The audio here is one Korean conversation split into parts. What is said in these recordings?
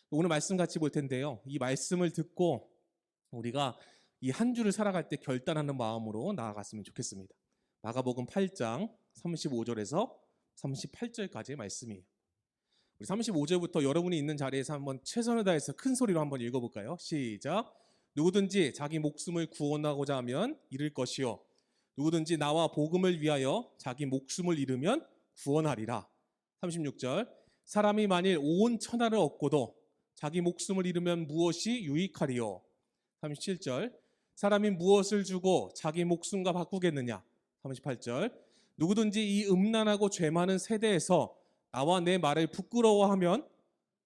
오늘 말씀 같이 볼 텐데요. 이 말씀을 듣고 우리가 이 한 주를 살아갈 때 결단하는 마음으로 나아갔으면 좋겠습니다. 마가복음 8장 35절에서 38절까지의 말씀이에요. 우리 35절부터 여러분이 있는 자리에서 한번 최선을 다해서 큰 소리로 한번 읽어볼까요? 시작. 누구든지 자기 목숨을 구원하고자 하면 잃을 것이요, 누구든지 나와 복음을 위하여 자기 목숨을 잃으면 구원하리라. 36절. 사람이 만일 온 천하를 얻고도 자기 목숨을 잃으면 무엇이 유익하리요? 37절. 사람이 무엇을 주고 자기 목숨과 바꾸겠느냐? 38절. 누구든지 이 음란하고 죄 많은 세대에서 나와 내 말을 부끄러워하면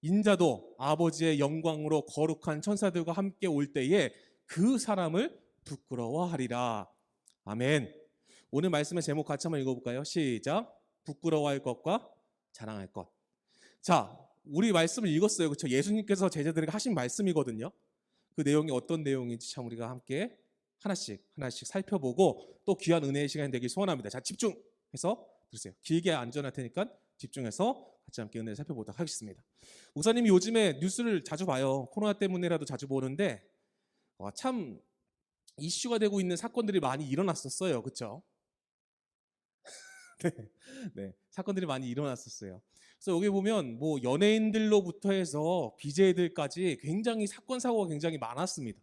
인자도 아버지의 영광으로 거룩한 천사들과 함께 올 때에 그 사람을 부끄러워하리라. 아멘. 오늘 말씀의 제목 같이 한번 읽어볼까요? 시작. 부끄러워할 것과 자랑할 것. 자, 우리 말씀을 읽었어요. 그렇죠? 예수님께서 제자들에게 하신 말씀이거든요. 그 내용이 어떤 내용인지 참 우리가 함께 하나씩 살펴보고 또 귀한 은혜의 시간이 되길 소원합니다. 자, 집중해서 들으세요. 길게 안 전할 테니까 집중해서 같이 함께 은혜를 살펴보도록 하겠습니다. 목사님이 요즘에 뉴스를 자주 봐요. 코로나 때문에라도 자주 보는데 참 이슈가 되고 있는 사건들이 많이 일어났었어요. 그렇죠? 네, 사건들이 많이 일어났었어요. 그래서 여기 보면 뭐 연예인들로부터 해서 BJ들까지 굉장히 사건 사고가 굉장히 많았습니다.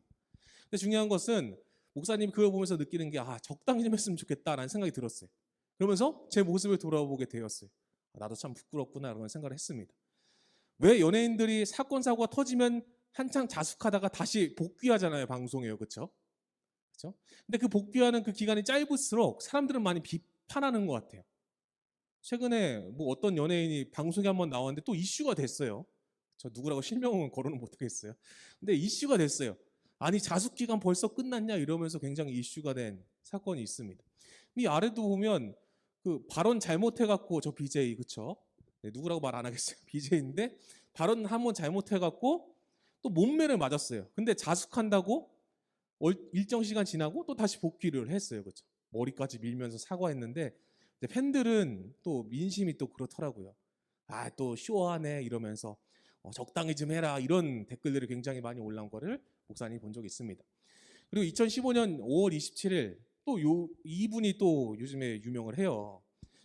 근데 중요한 것은 목사님 그걸 보면서 느끼는 게 적당히 좀 했으면 좋겠다라는 생각이 들었어요. 그러면서 제 모습을 돌아보게 되었어요. 나도 참 부끄럽구나 라는 생각을 했습니다. 왜 연예인들이 사건 사고가 터지면 한창 자숙하다가 다시 복귀하잖아요. 방송에요. 그렇죠? 그렇죠? 근데 그 복귀하는 그 기간이 짧을수록 사람들은 많이 비판하는 것 같아요. 최근에 뭐 어떤 연예인이 방송에 한번 나왔는데 또 이슈가 됐어요. 저 누구라고 실명은 거론은 못하겠어요. 근데 이슈가 됐어요. 아니 자숙 기간 벌써 끝났냐 이러면서 굉장히 이슈가 된 사건이 있습니다. 이 아래도 보면 그 발언 잘못해갖고 저 BJ 그쵸? 네, 누구라고 말 안 하겠어요. BJ인데 발언 한번 잘못해갖고 또 몸매를 맞았어요. 근데 자숙한다고 일정 시간 지나고 또 다시 복귀를 했어요. 그쵸? 머리까지 밀면서 사과했는데 팬들은 또 민심이 또 그렇더라고요. 또 쇼하네 이러면서 적당히 좀 해라 이런 댓글들이 굉장히 많이 올라온 거를 목사님이 본 적이 있습니다. 그리고 2015년 5월 27일 또 이분이 또 요즘에 유명을 해요.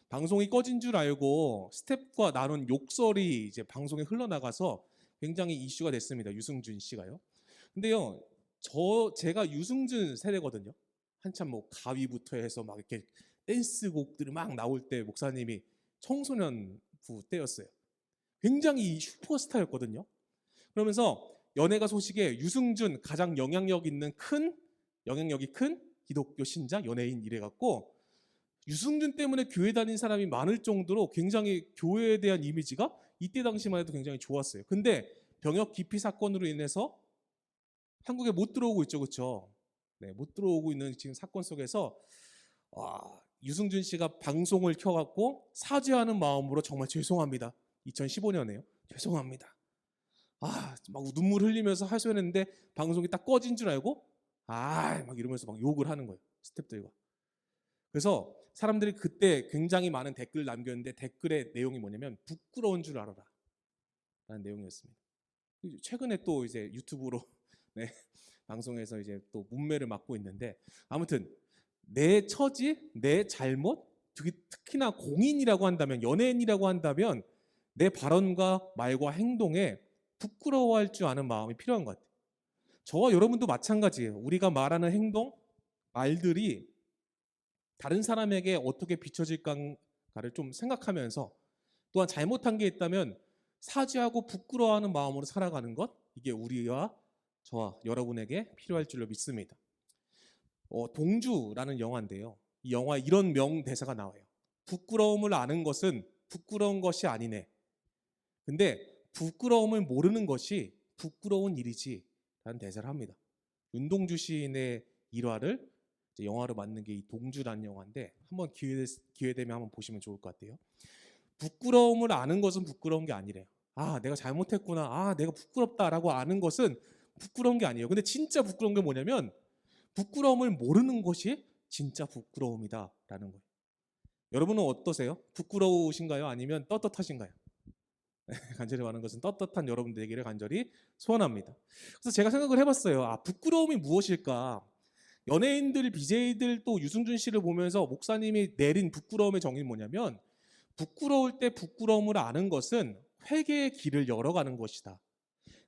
방송이 꺼진 줄 알고 스태프가 나눈 욕설이 이제 방송에 흘러나가서 굉장히 이슈가 됐습니다. 유승준 씨가요. 근데요, 제가 유승준 세대거든요. 한참 뭐 가위부터 해서 막 이렇게 댄스곡들이 막 나올 때 목사님이 청소년부 때였어요. 굉장히 슈퍼스타였거든요. 그러면서 연예가 소식에 유승준 가장 영향력이 큰 기독교 신자 연예인 이래갖고 유승준 때문에 교회 다닌 사람이 많을 정도로 굉장히 교회에 대한 이미지가 이때 당시만 해도 굉장히 좋았어요. 근데 병역 기피 사건으로 인해서 한국에 못 들어오고 있죠, 그렇죠? 네, 못 들어오고 있는 지금 사건 속에서 유승준 씨가 방송을 켜갖고 사죄하는 마음으로 정말 죄송합니다. 2015년에요. 죄송합니다. 막 눈물 흘리면서 하소연했는데 방송이 딱 꺼진 줄 알고 막 이러면서 막 욕을 하는 거예요. 스태프들과. 그래서 사람들이 그때 굉장히 많은 댓글을 남겼는데 댓글의 내용이 뭐냐면 부끄러운 줄 알아라 라는 내용이었습니다. 최근에 또 이제 유튜브로 네, 방송에서 이제 또 문매를 맡고 있는데 아무튼 내 처지, 내 잘못, 특히나 공인이라고 한다면 연예인이라고 한다면 내 발언과 말과 행동에 부끄러워할 줄 아는 마음이 필요한 것 같아요. 저와 여러분도 마찬가지예요. 우리가 말하는 행동, 말들이 다른 사람에게 어떻게 비춰질까를 좀 생각하면서 또한 잘못한 게 있다면 사죄하고 부끄러워하는 마음으로 살아가는 것, 이게 우리와 저와 여러분에게 필요할 줄로 믿습니다. 동주라는 영화인데요. 이 영화에 이런 명대사가 나와요. 부끄러움을 아는 것은 부끄러운 것이 아니네. 근데 부끄러움을 모르는 것이 부끄러운 일이지 라는 대사를 합니다. 윤동주 시인의 일화를 영화로 만든 게 이 동주라는 영화인데 한번 기회 되면 한번 보시면 좋을 것 같아요. 부끄러움을 아는 것은 부끄러운 게 아니래요. 내가 잘못했구나. 내가 부끄럽다라고 아는 것은 부끄러운 게 아니에요. 근데 진짜 부끄러운 게 뭐냐면 부끄러움을 모르는 것이 진짜 부끄러움이다라는 거예요. 여러분은 어떠세요? 부끄러우신가요? 아니면 떳떳하신가요? 간절히 바라는 것은 떳떳한 여러분 되기를 간절히 소원합니다. 그래서 제가 생각을 해봤어요. 부끄러움이 무엇일까? 연예인들, BJ들 또 유승준 씨를 보면서 목사님이 내린 부끄러움의 정의는 뭐냐면, 부끄러울 때 부끄러움을 아는 것은 회개의 길을 열어가는 것이다.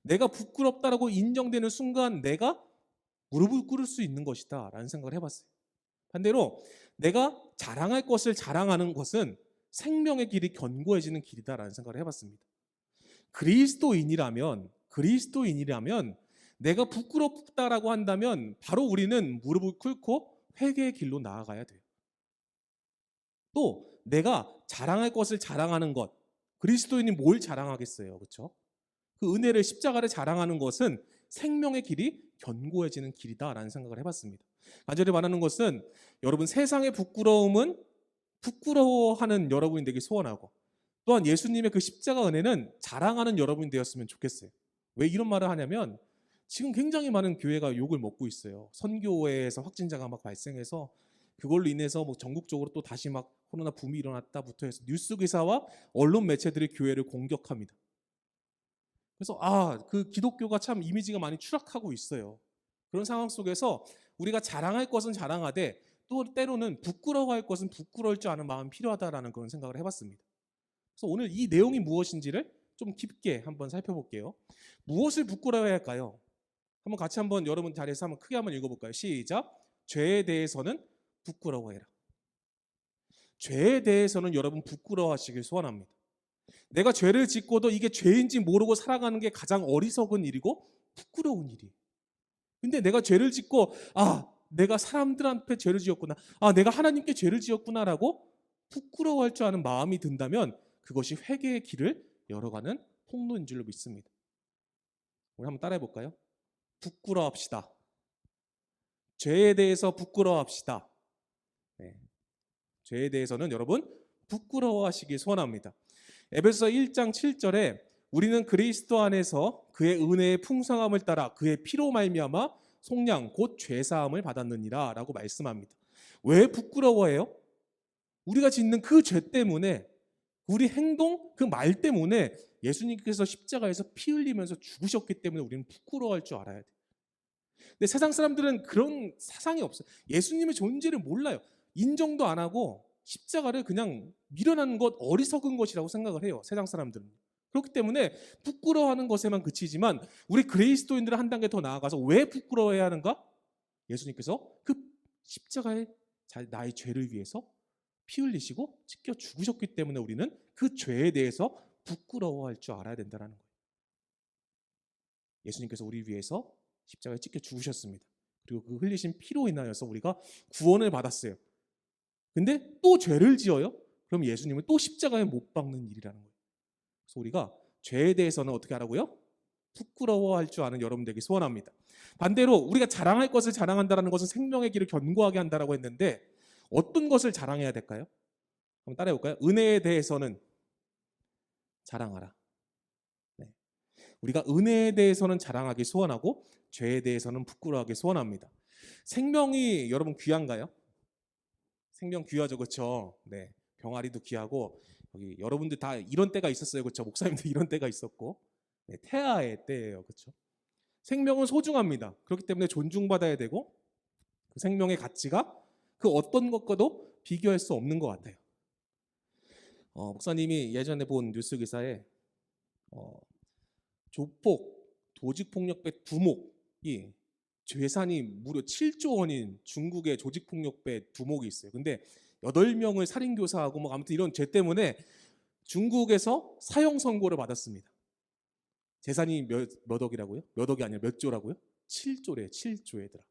내가 부끄럽다라고 인정되는 순간 내가 무릎을 꿇을 수 있는 것이다 라는 생각을 해봤어요. 반대로 내가 자랑할 것을 자랑하는 것은 생명의 길이 견고해지는 길이다라는 생각을 해봤습니다. 그리스도인이라면 내가 부끄럽다라고 한다면 바로 우리는 무릎을 꿇고 회개의 길로 나아가야 돼요. 또 내가 자랑할 것을 자랑하는 것, 그리스도인이 뭘 자랑하겠어요, 그렇죠? 그 은혜를, 십자가를 자랑하는 것은 생명의 길이 견고해지는 길이다라는 생각을 해봤습니다. 간절히 말하는 것은 여러분, 세상의 부끄러움은 부끄러워하는 여러분이 되길 소원하고, 또한 예수님의 그 십자가 은혜는 자랑하는 여러분이 되었으면 좋겠어요. 왜 이런 말을 하냐면, 지금 굉장히 많은 교회가 욕을 먹고 있어요. 선교회에서 확진자가 막 발생해서 그걸로 인해서 뭐 전국적으로 또 다시 막 코로나 붐이 일어났다부터 해서 뉴스 기사와 언론 매체들이 교회를 공격합니다. 그래서 그 기독교가 참 이미지가 많이 추락하고 있어요. 그런 상황 속에서 우리가 자랑할 것은 자랑하되 또 때로는 부끄러워할 것은 부끄러울 줄 아는 마음이 필요하다라는 그런 생각을 해봤습니다. 그래서 오늘 이 내용이 무엇인지를 좀 깊게 한번 살펴볼게요. 무엇을 부끄러워해야 할까요? 한번 같이 한번 여러분 자리에서 한번 크게 한번 읽어볼까요? 시작. 죄에 대해서는 부끄러워해라. 죄에 대해서는 여러분 부끄러워하시길 소원합니다. 내가 죄를 짓고도 이게 죄인지 모르고 살아가는 게 가장 어리석은 일이고 부끄러운 일이에요. 근데 내가 죄를 짓고 내가 사람들한테 죄를 지었구나, 내가 하나님께 죄를 지었구나라고 부끄러워할 줄 아는 마음이 든다면 그것이 회개의 길을 열어가는 통로인 줄로 믿습니다. 우리 한번 따라해 볼까요? 부끄러워합시다. 죄에 대해서 부끄러워합시다. 네. 죄에 대해서는 여러분 부끄러워하시기 소원합니다. 에베소서 1장 7절에 우리는 그리스도 안에서 그의 은혜의 풍성함을 따라 그의 피로 말미암아 속량 곧 죄사함을 받았느니라 라고 말씀합니다. 왜 부끄러워해요? 우리가 짓는 그 죄 때문에, 우리 행동, 그 말 때문에 예수님께서 십자가에서 피 흘리면서 죽으셨기 때문에 우리는 부끄러워할 줄 알아야 돼요. 근데 세상 사람들은 그런 사상이 없어요. 예수님의 존재를 몰라요. 인정도 안 하고 십자가를 그냥 미련한 것, 어리석은 것이라고 생각을 해요. 세상 사람들은. 그렇기 때문에 부끄러워하는 것에만 그치지만 우리 그리스도인들은 한 단계 더 나아가서 왜 부끄러워해야 하는가? 예수님께서 그 십자가에 나의 죄를 위해서 피 흘리시고 찢겨 죽으셨기 때문에 우리는 그 죄에 대해서 부끄러워할 줄 알아야 된다는 거예요. 예수님께서 우리 위해서 십자가에 찢겨 죽으셨습니다. 그리고 그 흘리신 피로 인하여서 우리가 구원을 받았어요. 근데 또 죄를 지어요? 그럼 예수님은 또 십자가에 못 박는 일이라는 거예요. 그래서 우리가 죄에 대해서는 어떻게 하라고요? 부끄러워할 줄 아는 여러분 되기 소원합니다. 반대로 우리가 자랑할 것을 자랑한다는 것은 생명의 길을 견고하게 한다라고 했는데 어떤 것을 자랑해야 될까요? 한번 따라해 볼까요? 은혜에 대해서는 자랑하라. 네. 우리가 은혜에 대해서는 자랑하기 소원하고 죄에 대해서는 부끄러워하기 소원합니다. 생명이 여러분 귀한가요? 생명 귀하죠, 그렇죠? 네, 병아리도 귀하고 여기 여러분들 다 이런 때가 있었어요, 그렇죠? 목사님도 이런 때가 있었고, 네, 태아의 때예요, 그렇죠? 생명은 소중합니다. 그렇기 때문에 존중받아야 되고 그 생명의 가치가 그 어떤 것과도 비교할 수 없는 것 같아요. 목사님이 예전에 본 뉴스 기사에 조폭, 조직폭력배 두목이 재산이 무려 7조 원인 중국의 조직폭력배 두목이 있어요. 근데 8명을 살인교사하고 뭐 아무튼 이런 죄 때문에 중국에서 사형 선고를 받았습니다. 재산이 몇 억이라고요? 몇 억이 아니라 몇 조라고요? 7조래요. 7조 얘들아.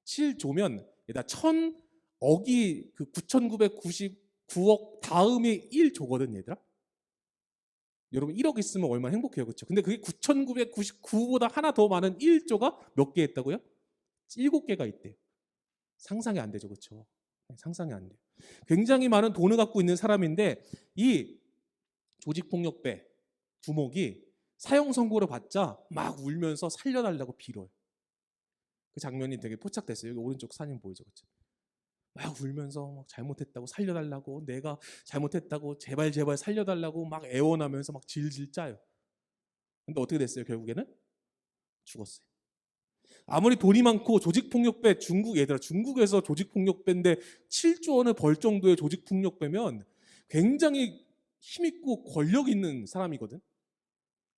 7조면 얘다 1000억이 그 9,999억 다음이 1조거든 얘들아. 여러분 1억 있으면 얼마나 행복해요, 그렇죠? 근데 그게 9,999보다 하나 더 많은 1조가 몇 개 있다고요? 7개가 있대요. 상상이 안 되죠, 그렇죠? 상상이 안 돼요. 굉장히 많은 돈을 갖고 있는 사람인데 이 조직폭력배 두목이 사형 선고를 받자 막 울면서 살려달라고 빌어요. 그 장면이 되게 포착됐어요. 여기 오른쪽 사진 보이죠, 그렇죠? 막 울면서 막 잘못했다고 살려달라고, 내가 잘못했다고 제발 제발 살려달라고 막 애원하면서 막 질질 짜요. 근데 어떻게 됐어요? 결국에는 죽었어요. 아무리 돈이 많고 조직폭력배, 중국에서 조직폭력배인데 7조 원을 벌 정도의 조직폭력배면 굉장히 힘있고 권력 있는 사람이거든.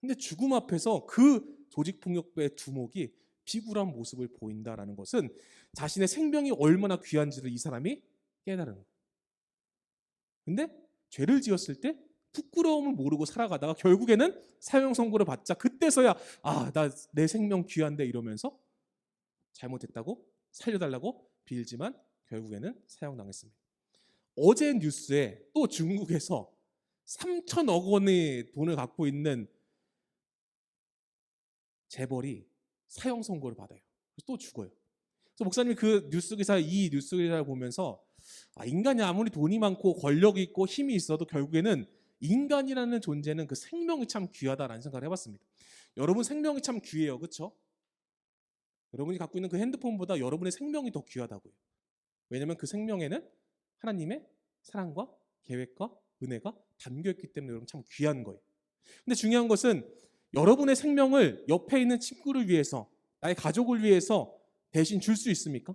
근데 죽음 앞에서 그 조직폭력배의 두목이 비굴한 모습을 보인다라는 것은 자신의 생명이 얼마나 귀한지를 이 사람이 깨달은 거예요. 근데 죄를 지었을 때 부끄러움을 모르고 살아가다가 결국에는 사형 선고를 받자 그때서야 나 내 생명 귀한데 이러면서 잘못했다고 살려달라고 빌지만 결국에는 사형당했습니다. 어제 뉴스에 또 중국에서 3천억 원의 돈을 갖고 있는 재벌이 사형 선고를 받아요. 그래서 또 죽어요. 그래서 목사님이 이 뉴스 기사를 보면서 인간이 아무리 돈이 많고 권력이 있고 힘이 있어도 결국에는 인간이라는 존재는 그 생명이 참 귀하다라는 생각을 해봤습니다. 여러분 생명이 참 귀해요, 그렇죠? 여러분이 갖고 있는 그 핸드폰보다 여러분의 생명이 더 귀하다고요. 왜냐하면 그 생명에는 하나님의 사랑과 계획과 은혜가 담겨있기 때문에 여러분 참 귀한 거예요. 근데 중요한 것은 여러분의 생명을 옆에 있는 친구를 위해서, 나의 가족을 위해서 대신 줄 수 있습니까?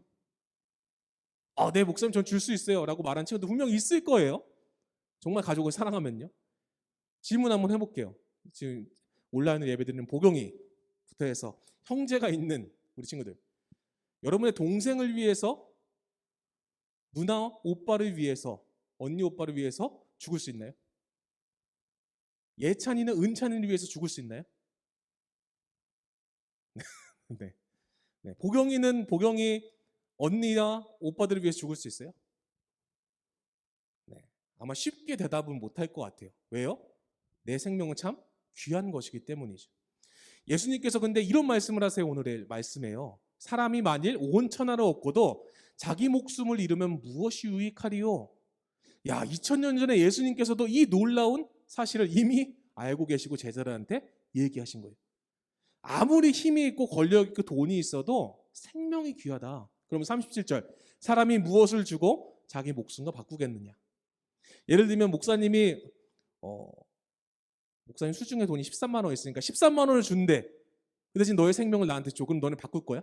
네, 목사님 전 줄 수 있어요 라고 말한 친구도 분명히 있을 거예요. 정말 가족을 사랑하면요. 질문 한번 해볼게요. 지금 온라인으로 예배드리는 보경이부터 해서 형제가 있는 우리 친구들, 여러분의 동생을 위해서, 누나 오빠를 위해서, 언니 오빠를 위해서 죽을 수 있나요? 예찬이는 은찬이를 위해서 죽을 수 있나요? 네. 네. 보경이 언니나 오빠들을 위해서 죽을 수 있어요? 네. 아마 쉽게 대답은 못할 것 같아요. 왜요? 내 생명은 참 귀한 것이기 때문이죠. 예수님께서 근데 이런 말씀을 하세요. 오늘의 말씀에요. 사람이 만일 온 천하를 얻고도 자기 목숨을 잃으면 무엇이 유익하리요? 2000년 전에 예수님께서도 이 놀라운 사실을 이미 알고 계시고 제자들한테 얘기하신 거예요. 아무리 힘이 있고 권력 있고 돈이 있어도 생명이 귀하다. 그러면 37절, 사람이 무엇을 주고 자기 목숨과 바꾸겠느냐? 예를 들면 목사님 수중에 돈이 13만 원 있으니까 13만 원을 준대. 그 대신 너의 생명을 나한테 줘. 그럼 너는 바꿀 거야?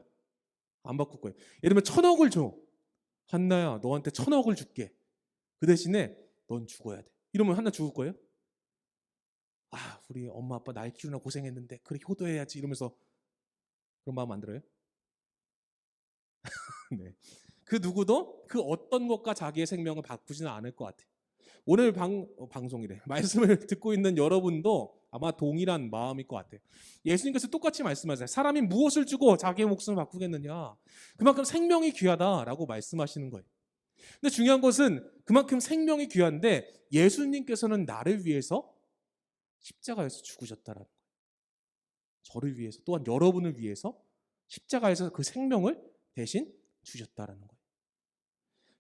안 바꿀 거야. 예를 들면 1,000억을 줘. 한나야, 너한테 1,000억을 줄게. 그 대신에 넌 죽어야 돼. 이러면 한나 죽을 거예요? 우리 엄마 아빠 날 키우느라 고생했는데 그렇게 효도해야지 이러면서 그런 마음 안 들어요? 네. 그 누구도 그 어떤 것과 자기의 생명을 바꾸지는 않을 것 같아요. 오늘 방송이래. 말씀을 듣고 있는 여러분도 아마 동일한 마음일 것 같아요. 예수님께서 똑같이 말씀하세요. 사람이 무엇을 주고 자기의 목숨을 바꾸겠느냐? 그만큼 생명이 귀하다라고 말씀하시는 거예요. 근데 중요한 것은 그만큼 생명이 귀한데 예수님께서는 나를 위해서 십자가에서 죽으셨다라는 거예요. 저를 위해서, 또한 여러분을 위해서 십자가에서 그 생명을 대신 주셨다라는 거예요.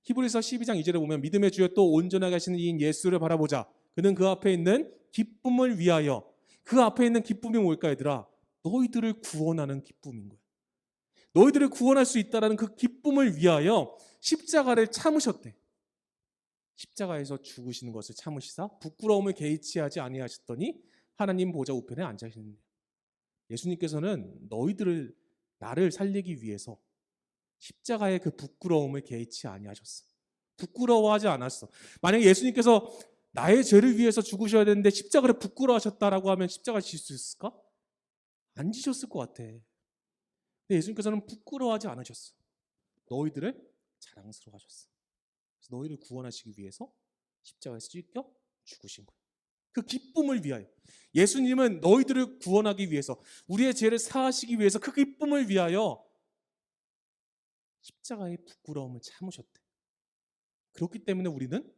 히브리서 12장 2절에 보면 믿음의 주여 또 온전하게 하시는 이인 예수를 바라보자. 그는 그 앞에 있는 기쁨을 위하여. 그 앞에 있는 기쁨이 뭘까 얘들아? 너희들을 구원하는 기쁨인 거예요. 너희들을 구원할 수 있다는 그 기쁨을 위하여 십자가를 참으셨대. 십자가에서 죽으시는 것을 참으시사 부끄러움을 개의치 하지 아니하셨더니 하나님 보좌 우편에 앉아 계시는데, 예수님께서는 나를 살리기 위해서 십자가의 그 부끄러움을 개의치 아니하셨어. 부끄러워하지 않았어. 만약에 예수님께서 나의 죄를 위해서 죽으셔야 되는데 십자가를 부끄러워하셨다라고 하면 십자가 질 수 있을까? 안 지셨을 것 같아. 근데 예수님께서는 부끄러워하지 않으셨어. 너희들을 자랑스러워하셨어. 그래서 너희를 구원하시기 위해서 십자가에서 찢겨 죽으신 거예요. 그 기쁨을 위하여. 예수님은 너희들을 구원하기 위해서, 우리의 죄를 사하시기 위해서 그 기쁨을 위하여 십자가의 부끄러움을 참으셨대. 그렇기 때문에 우리는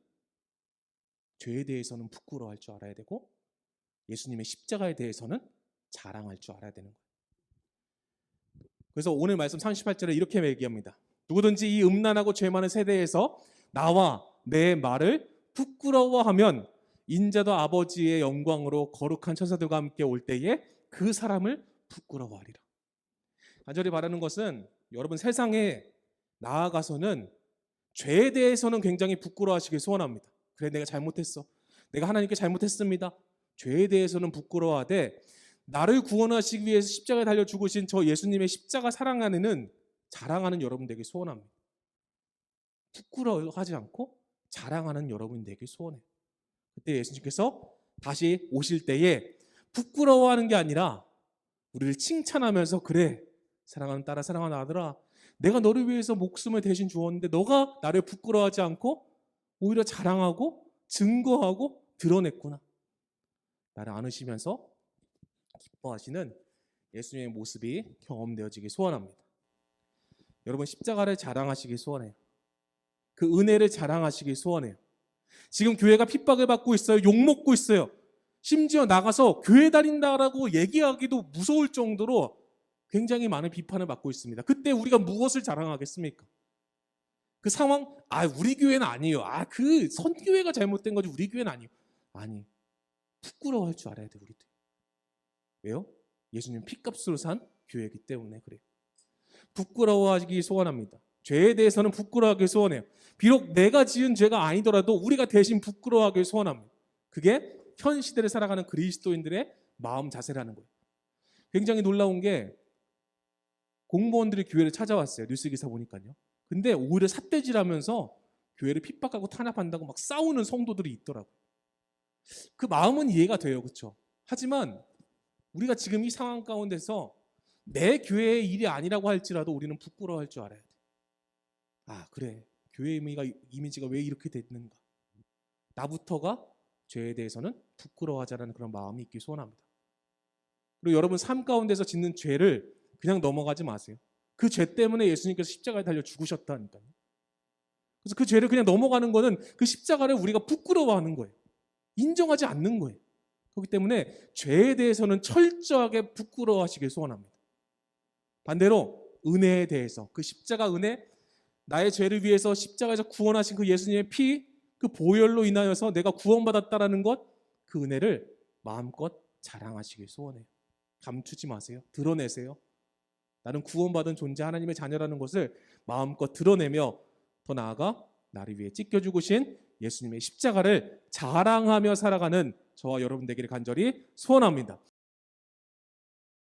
죄에 대해서는 부끄러워할 줄 알아야 되고 예수님의 십자가에 대해서는 자랑할 줄 알아야 되는 거예요. 그래서 오늘 말씀 38절에 이렇게 얘기합니다. 누구든지 이 음란하고 죄 많은 세대에서 나와 내 말을 부끄러워하면 인자도 아버지의 영광으로 거룩한 천사들과 함께 올 때에 그 사람을 부끄러워하리라. 간절히 바라는 것은 여러분 세상에 나아가서는 죄에 대해서는 굉장히 부끄러워하시길 소원합니다. 그래, 내가 잘못했어. 내가 하나님께 잘못했습니다. 죄에 대해서는 부끄러워하되 나를 구원하시기 위해서 십자가에 달려 죽으신 저 예수님의 십자가 사랑 안에는 자랑하는 여러분 되길 소원합니다. 부끄러워하지 않고 자랑하는 여러분 되길 소원해요. 그때 예수님께서 다시 오실 때에 부끄러워하는 게 아니라 우리를 칭찬하면서 그래, 사랑하는 딸아, 사랑하는 아들아, 내가 너를 위해서 목숨을 대신 주었는데 너가 나를 부끄러워하지 않고 오히려 자랑하고 증거하고 드러냈구나. 나를 안으시면서 기뻐하시는 예수님의 모습이 경험되어지길 소원합니다. 여러분, 십자가를 자랑하시길 소원해요. 그 은혜를 자랑하시길 소원해요. 지금 교회가 핍박을 받고 있어요. 욕먹고 있어요. 심지어 나가서 교회 다닌다라고 얘기하기도 무서울 정도로 굉장히 많은 비판을 받고 있습니다. 그때 우리가 무엇을 자랑하겠습니까? 그 상황, 우리 교회는 아니에요. 그 선교회가 잘못된 거지 우리 교회는 아니에요. 아니, 부끄러워할 줄 알아야 돼요, 우리도. 왜요? 예수님 피값으로 산 교회이기 때문에 그래요. 부끄러워하기 소원합니다. 죄에 대해서는 부끄러워하길 소원해요. 비록 내가 지은 죄가 아니더라도 우리가 대신 부끄러워하길 소원합니다. 그게 현 시대를 살아가는 그리스도인들의 마음 자세라는 거예요. 굉장히 놀라운 게 공무원들이 교회를 찾아왔어요. 뉴스 기사 보니까요. 근데 오히려 삿대질하면서 교회를 핍박하고 탄압한다고 막 싸우는 성도들이 있더라고요. 그 마음은 이해가 돼요. 그렇죠? 하지만 우리가 지금 이 상황 가운데서 내 교회의 일이 아니라고 할지라도 우리는 부끄러워할 줄 알아야 돼. 그래. 교회 이미지가 왜 이렇게 됐는가? 나부터가 죄에 대해서는 부끄러워하자라는 그런 마음이 있길 소원합니다. 그리고 여러분 삶 가운데서 짓는 죄를 그냥 넘어가지 마세요. 그 죄 때문에 예수님께서 십자가에 달려 죽으셨다니까요. 그래서 그 죄를 그냥 넘어가는 거는 그 십자가를 우리가 부끄러워하는 거예요. 인정하지 않는 거예요. 그렇기 때문에 죄에 대해서는 철저하게 부끄러워하시길 소원합니다. 반대로 은혜에 대해서, 그 십자가 은혜, 나의 죄를 위해서 십자가에서 구원하신 그 예수님의 피, 그 보혈로 인하여서 내가 구원받았다라는 것, 그 은혜를 마음껏 자랑하시길 소원해요. 감추지 마세요. 드러내세요. 나는 구원받은 존재, 하나님의 자녀라는 것을 마음껏 드러내며 더 나아가 나를 위해 찢겨 죽으신 예수님의 십자가를 자랑하며 살아가는 저와 여러분 되기를 간절히 소원합니다.